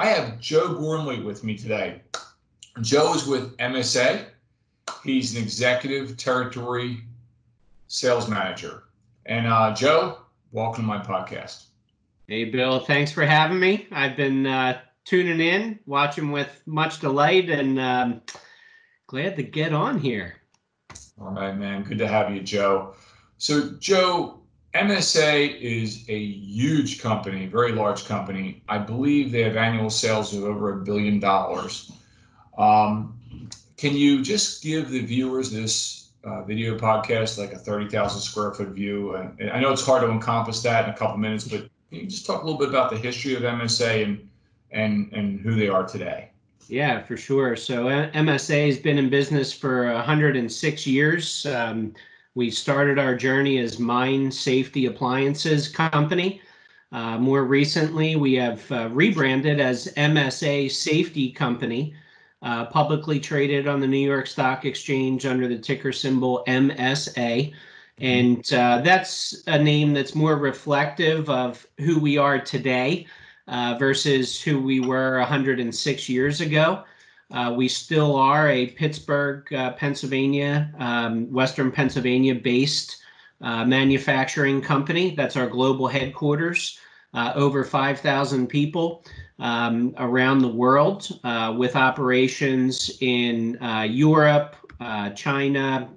I have Joe Gormley with me today. Joe is with MSA. He's an executive territory sales manager. And Joe, welcome to my podcast. Hey, Bill, thanks for having me. I've been tuning in, watching with much delight, and glad to get on here. All right, man. Good to have you, Joe. So, Joe, MSA is a huge company, very large company. I believe they have annual sales of over $1 billion. Can you just give the viewers this video podcast, like a 30,000 square foot view? And I know it's hard to encompass that in a couple minutes, but can you just talk a little bit about the history of MSA and who they are today? Yeah, for sure. So MSA has been in business for 106 years. We started our journey as mine safety appliances company. More recently, we have rebranded as MSA Safety Company, publicly traded on the New York Stock Exchange under the ticker symbol MSA. And that's a name that's more reflective of who we are today versus who we were 106 years ago. We still are a Pittsburgh, Pennsylvania, Western Pennsylvania based manufacturing company. That's our global headquarters. Over 5,000 people around the world with operations in Europe, China,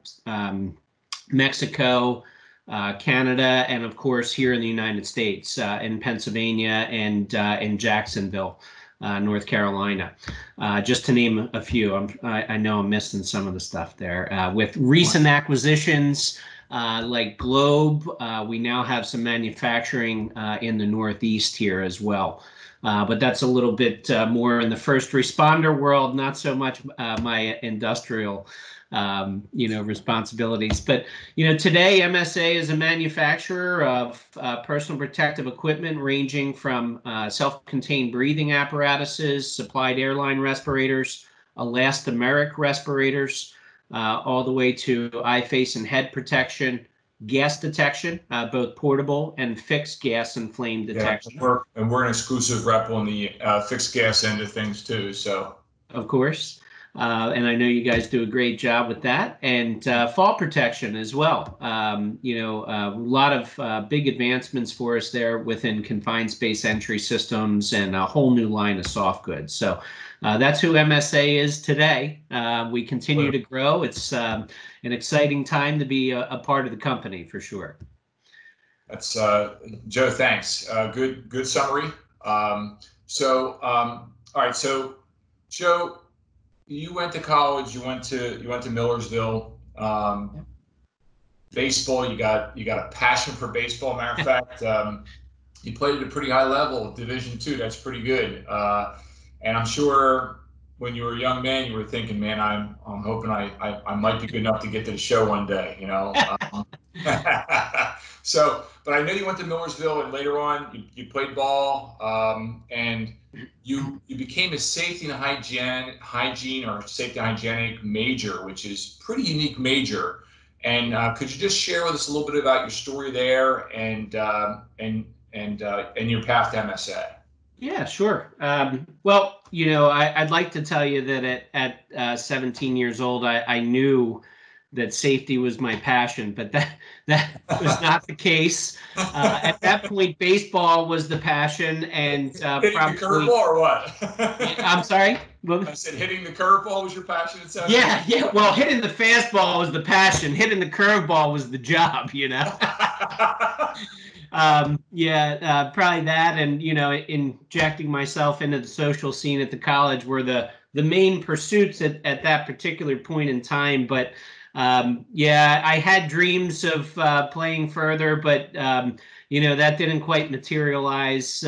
Mexico, Canada, and of course here in the United States, in Pennsylvania and in Jacksonville, North Carolina, just to name a few. I know I'm missing some of the stuff there. With recent acquisitions like Globe, we now have some manufacturing in the Northeast here as well. But that's a little bit more in the first responder world, not so much my industrial responsibilities. But, today MSA is a manufacturer of personal protective equipment ranging from self-contained breathing apparatuses, supplied airline respirators, elastomeric respirators, all the way to eye, face, and head protection, gas detection, both portable and fixed gas and flame detection. Yeah, we're an exclusive rep on the fixed gas end of things too. So, of course. And I know you guys do a great job with that, and fall protection as well. A lot of big advancements for us there within confined space entry systems and a whole new line of soft goods. So that's who MSA is today. We continue to grow. It's an exciting time to be a part of the company for sure. That's Joe. Thanks. Good summary. All right. So, Joe, you went to college. You went to Millersville. Baseball. You got a passion for baseball. Matter of fact, you played at a pretty high level, Division II. That's pretty good. And I'm sure when you were a young man, you were thinking, "Man, I'm hoping I might be good enough to get to the show one day." But I know you went to Millersville, and later on you played ball, and you became a safety and hygiene or safety hygienic major, which is pretty unique major. And could you just share with us a little bit about your story there and your path to MSA? Yeah, sure. Well, I'd like to tell you that at 17 years old, I knew that safety was my passion, but that was not the case. At that point, baseball was the passion, and hitting the curveball or what? I'm sorry. I said hitting the curveball was your passion at 17. Yeah. Well, hitting the fastball was the passion. Hitting the curveball was the job. Probably that, and injecting myself into the social scene at the college were the main pursuits at that particular point in time. But I had dreams of playing further, but that didn't quite materialize.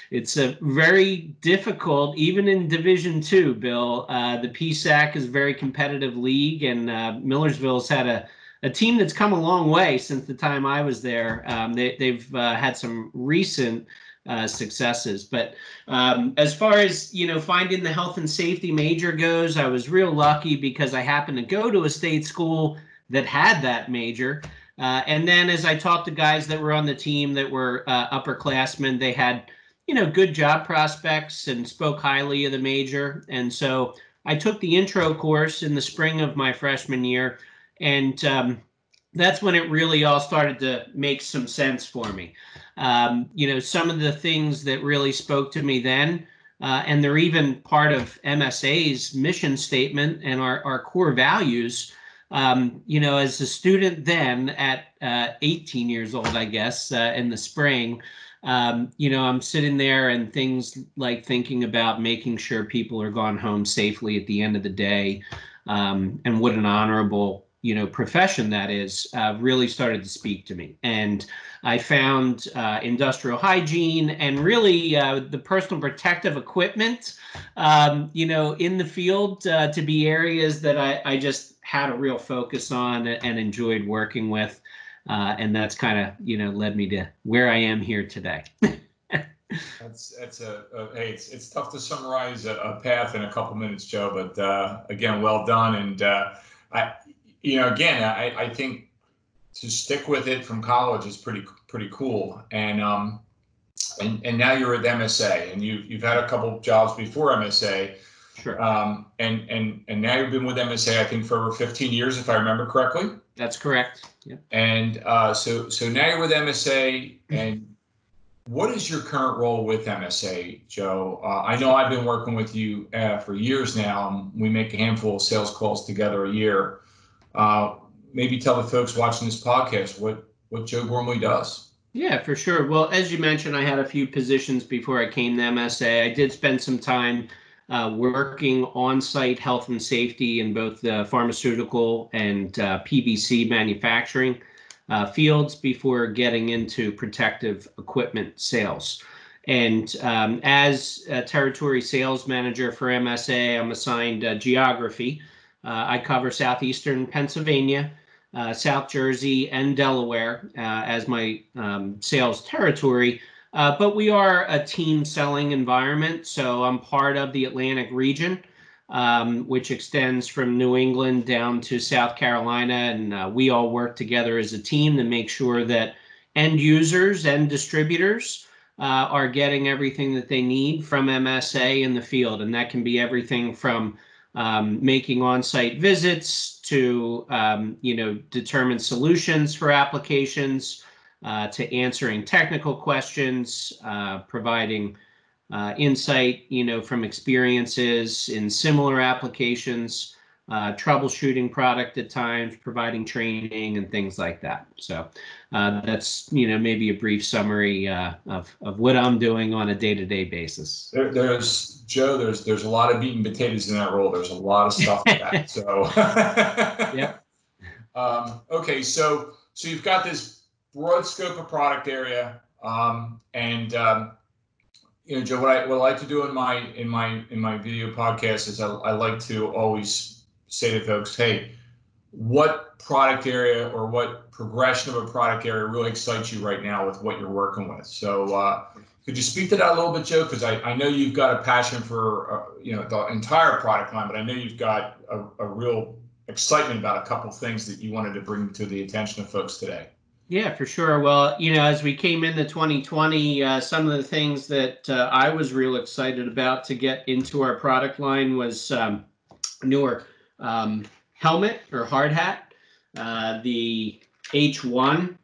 It's a very difficult, even in Division II, Bill. The PSAC is a very competitive league, and Millersville's had a team that's come a long way since the time I was there. They've had some recent successes. But as far as, finding the health and safety major goes, I was real lucky because I happened to go to a state school that had that major. And then as I talked to guys that were on the team that were upperclassmen, they had good job prospects and spoke highly of the major. And so I took the intro course in the spring of my freshman year, and that's when it really all started to make some sense for me. Some of the things that really spoke to me then, and they're even part of MSA's mission statement and our core values. As a student then at 18 years old, I guess, in the spring, I'm sitting there and things like thinking about making sure people are gone home safely at the end of the day, and what an honorable, profession that is, really started to speak to me. And I found industrial hygiene and really the personal protective equipment, in the field to be areas that I just had a real focus on and enjoyed working with. And that's kind of, led me to where I am here today. Hey, it's tough to summarize a path in a couple minutes, Joe, but again, well done. And I think to stick with it from college is pretty cool. And now you're at MSA, and you've had a couple of jobs before MSA. Sure. And now you've been with MSA, I think, for over 15 years, if I remember correctly. That's correct. Yep. And so now you're with MSA, and what is your current role with MSA, Joe? I know I've been working with you for years now. We make a handful of sales calls together a year. Maybe tell the folks watching this podcast what Joe Gormley does. Yeah, for sure. Well, as you mentioned, I had a few positions before I came to MSA. I did spend some time working on-site health and safety in both the pharmaceutical and PVC manufacturing fields before getting into protective equipment sales. And as a territory sales manager for MSA, I'm assigned geography. I cover southeastern Pennsylvania, South Jersey, and Delaware as my sales territory. But we are a team selling environment, so I'm part of the Atlantic region, which extends from New England down to South Carolina, and we all work together as a team to make sure that end users and distributors are getting everything that they need from MSA in the field, and that can be everything from making on-site visits to determine solutions for applications, to answering technical questions, providing insight, from experiences in similar applications, troubleshooting product at times, providing training and things like that. So that's, maybe a brief summary of what I'm doing on a day-to-day basis. There's a lot of meat and potatoes in that role. There's a lot of stuff like that. So yeah. Okay, so you've got this broad scope of product area, Joe, what I like to do in my video podcast is I like to always say to folks, hey, what product area or what progression of a product area really excites you right now with what you're working with? So could you speak to that a little bit, Joe? Because I know you've got a passion for the entire product line, but I know you've got a real excitement about a couple of things that you wanted to bring to the attention of folks today. Yeah, for sure. Well, as we came into 2020, some of the things that I was real excited about to get into our product line was newer helmet or hard hat, the H1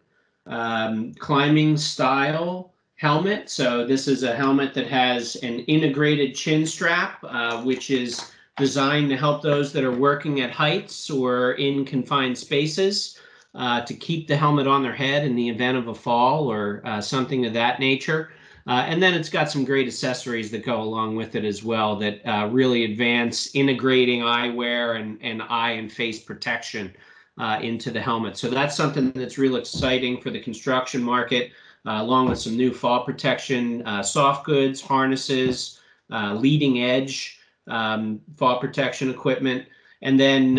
climbing style helmet. So this is a helmet that has an integrated chin strap, which is designed to help those that are working at heights or in confined spaces. To keep the helmet on their head in the event of a fall or something of that nature. And then it's got some great accessories that go along with it as well that really advance integrating eyewear and eye and face protection into the helmet. So that's something that's real exciting for the construction market, along with some new fall protection, soft goods, harnesses, leading edge fall protection equipment. And then,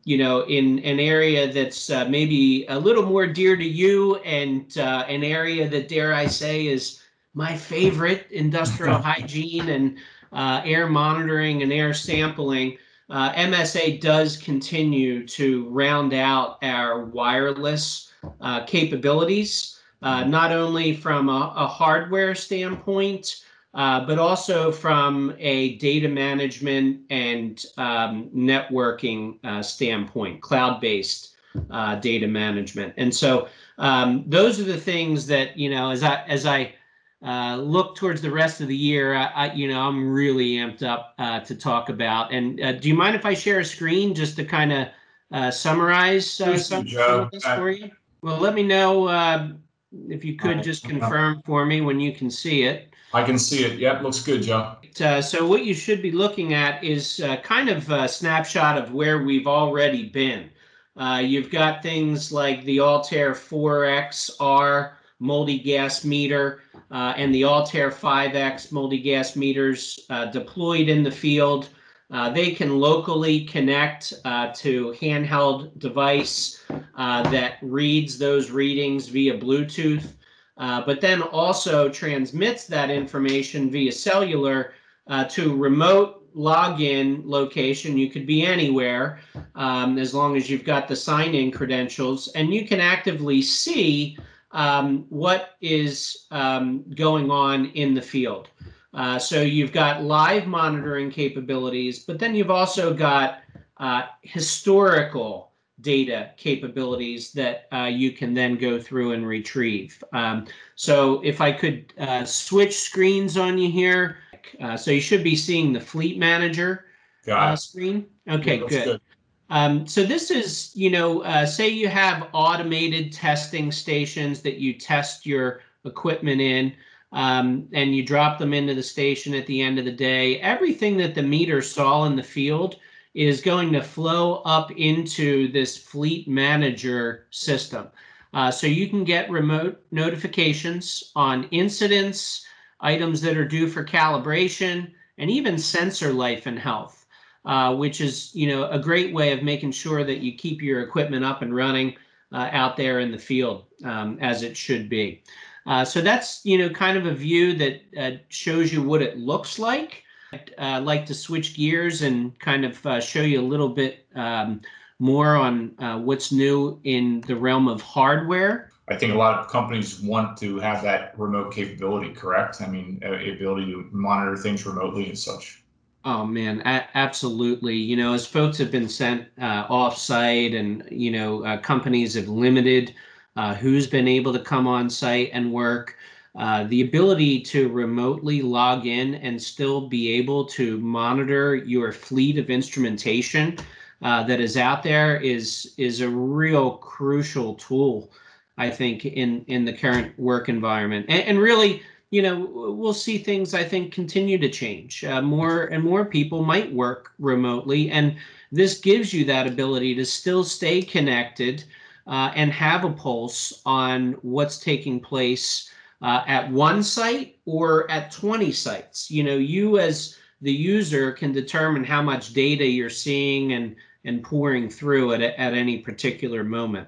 in an area that's maybe a little more dear to you and an area that, dare I say, is my favorite, industrial hygiene and air monitoring and air sampling, MSA does continue to round out our wireless capabilities, not only from a hardware standpoint, but also from a data management and networking standpoint, cloud-based data management. And so those are the things that, as I look towards the rest of the year, I'm really amped up to talk about. And do you mind if I share a screen just to kind of summarize some of this for you? Well, let me know if you could just confirm for me when you can see it. I can see it. Yep, looks good, Joe. So what you should be looking at is kind of a snapshot of where we've already been. You've got things like the Altair 4XR multi-gas meter and the Altair 5X multi-gas meters deployed in the field. They can locally connect to handheld device that reads those readings via Bluetooth, but then also transmits that information via cellular to remote login location. You could be anywhere as long as you've got the sign-in credentials, and you can actively see what is going on in the field. So you've got live monitoring capabilities, but then you've also got historical data capabilities that you can then go through and retrieve. So if I could switch screens on you here. So you should be seeing the Fleet Manager screen. Okay, yeah, good. So this is, say you have automated testing stations that you test your equipment in, and you drop them into the station at the end of the day. Everything that the meter saw in the field is going to flow up into this Fleet Manager system. So you can get remote notifications on incidents, items that are due for calibration, and even sensor life and health, which is, a great way of making sure that you keep your equipment up and running out there in the field as it should be. So that's, kind of a view that shows you what it looks like. I'd like to switch gears and kind of show you a little bit more on what's new in the realm of hardware. I think a lot of companies want to have that remote capability, correct? I mean, ability to monitor things remotely and such. Oh man, absolutely. As folks have been sent off-site, and companies have limited who's been able to come on site and work. The ability to remotely log in and still be able to monitor your fleet of instrumentation that is out there is a real crucial tool, I think, in the current work environment. And really, we'll see things, I think, continue to change. More and more people might work remotely, and this gives you that ability to still stay connected and have a pulse on what's taking place at one site or at 20 sites. You as the user can determine how much data you're seeing and pouring through at any particular moment.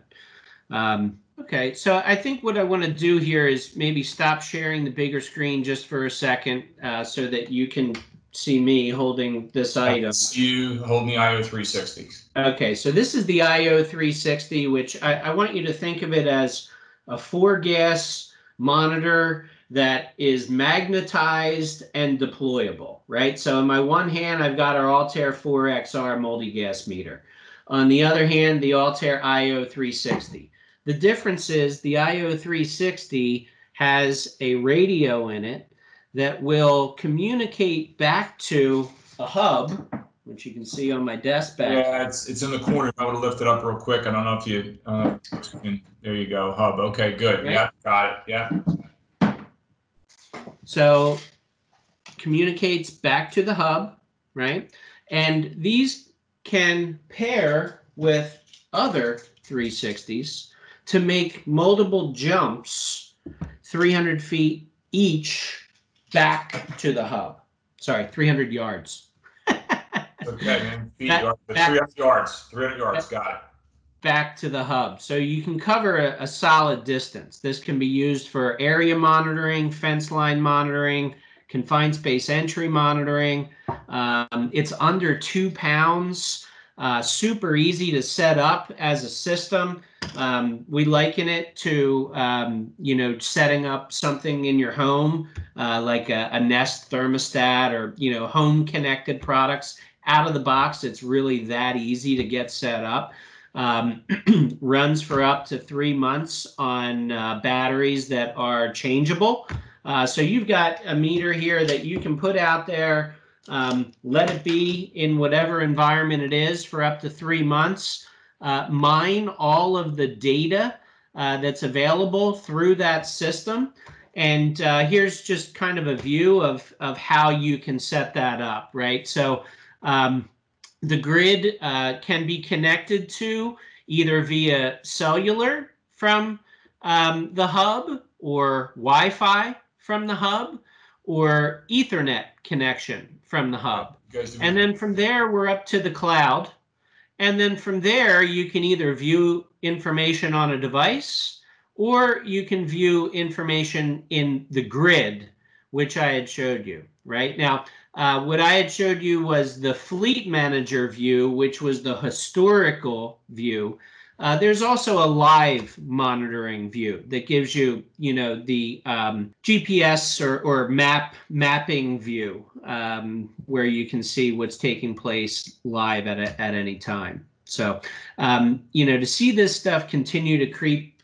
Okay, so I think what I want to do here is maybe stop sharing the bigger screen just for a second so that you can see me holding this item. You holding the IO360. Okay, so this is the IO360, which I want you to think of it as a 4-gas monitor that is magnetized and deployable, right? So in my one hand, I've got our Altair 4XR multi-gas meter. On the other hand, the Altair IO360. The difference is the IO360 has a radio in it that will communicate back to a hub, which you can see on my desk back. Yeah, it's in the corner. I would have lifted up real quick. I don't know if you. There you go, hub. Okay, good. Right? Yeah, got it. Yeah. So communicates back to the hub, right? And these can pair with other 360s to make multiple jumps, 300 feet each, back to the hub. Sorry, 300 yards. Okay, man. 300 yards. 300 yards. Got it. Back to the hub. So you can cover a solid distance. This can be used for area monitoring, fence line monitoring, confined space entry monitoring. It's under 2 pounds. Super easy to set up as a system. We liken it to, setting up something in your home, like a Nest thermostat or, home connected products. Out of the box, it's really that easy to get set up. Runs for up to 3 months on batteries that are changeable. So you've got a meter here that you can put out there, let it be in whatever environment it is for up to 3 months. Mine all of the data that's available through that system. And here's just kind of a view of how you can set that up, right? So the grid can be connected to either via cellular from the hub, or Wi-Fi from the hub, or Ethernet connection from the hub. And then from there, we're up to the cloud. And then from there, you can either view information on a device, or you can view information in the grid, which I had showed you. Right now, what I had showed you was the fleet manager view, which was the historical view. There's also a live monitoring view that gives you, the GPS or mapping view, where you can see what's taking place live at any time. So, to see this stuff continue to creep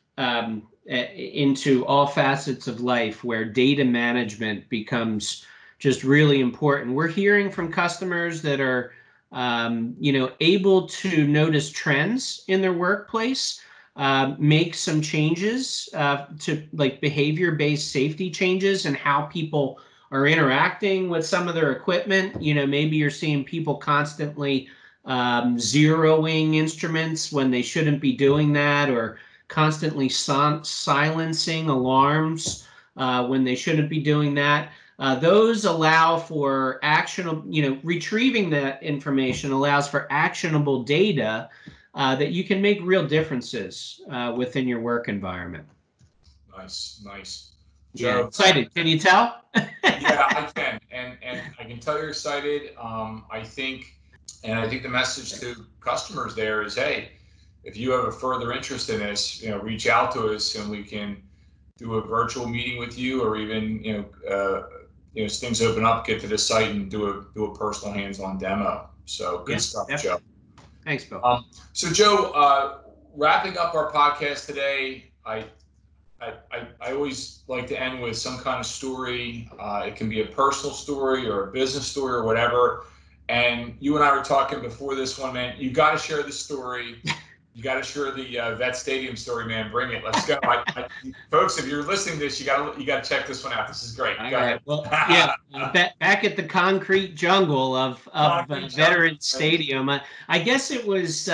into all facets of life, where data management becomes just really important. We're hearing from customers that are able to notice trends in their workplace, make some changes to like behavior-based safety changes and how people are interacting with some of their equipment. Maybe you're seeing people constantly zeroing instruments when they shouldn't be doing that, or constantly silencing alarms when they shouldn't be doing that. Those allow for actionable, retrieving that information allows for actionable data that you can make real differences within your work environment. Nice. Joe, yeah, excited. Can you tell? Yeah, I can, and I can tell you're excited. I think the message to customers there is, hey, if you have a further interest in this, reach out to us and we can do a virtual meeting with you, or even as things open up, get to the site and do a personal hands-on demo. So good stuff, yep. Joe. Thanks, Bill. So Joe, wrapping up our podcast today, I always like to end with some kind of story. It can be a personal story or a business story or whatever. And you and I were talking before this one, man. You got to share the story. You got to share the Vet Stadium story, man. Bring it. Let's go. Folks, if you're listening to this, you got to check this one out. This is great. Go ahead. Well, yeah, back at the concrete jungle of Veterans Stadium. I guess it was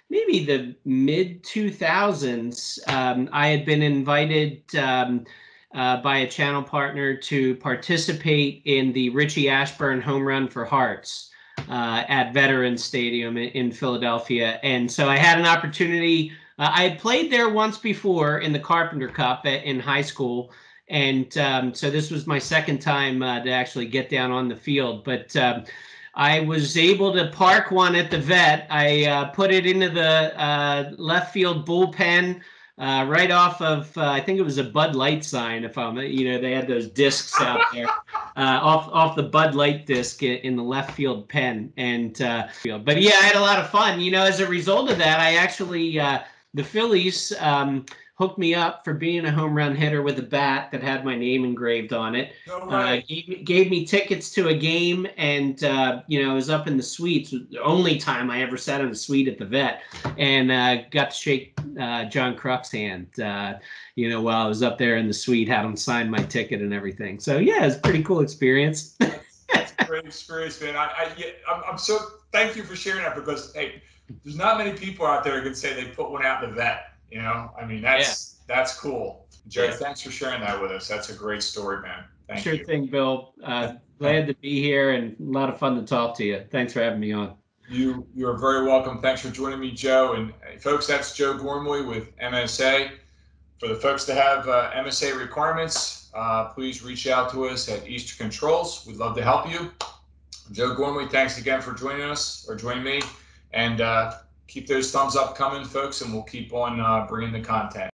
maybe the mid 2000s. I had been invited by a channel partner to participate in the Richie Ashburn Home Run for Hearts at Veterans Stadium in Philadelphia. And so I had an opportunity. I had played there once before in the Carpenter Cup in high school. And so this was my second time to actually get down on the field. But I was able to park one at the Vet. I put it into the left field bullpen right off of, I think it was a Bud Light sign. If I'm, they had those discs out there off the Bud Light disc in the left field pen. And but yeah, I had a lot of fun. As a result of that, I actually the Phillies hooked me up for being a home run hitter with a bat that had my name engraved on it. Gave me tickets to a game, and I was up in the suites. The only time I ever sat in the suite at the Vet, and got to shake John Kruk's hand. While I was up there in the suite, had him sign my ticket and everything. So yeah, it's a pretty cool experience. That's a great experience, man. I'm so thank you for sharing that, because hey, there's not many people out there who can say they put one out in the Vet. That's cool. Joe, thanks for sharing that with us. That's a great story, man. Thank you. Sure thing, Bill. Glad to be here, and a lot of fun to talk to you. Thanks for having me on. You're very welcome. Thanks for joining me, Joe. And folks, that's Joe Gormley with MSA. For the folks that have MSA requirements, please reach out to us at Eastern Controls. We'd love to help you. Joe Gormley, thanks again for joining us, or joining me. And keep those thumbs up coming, folks, and we'll keep on bringing the content.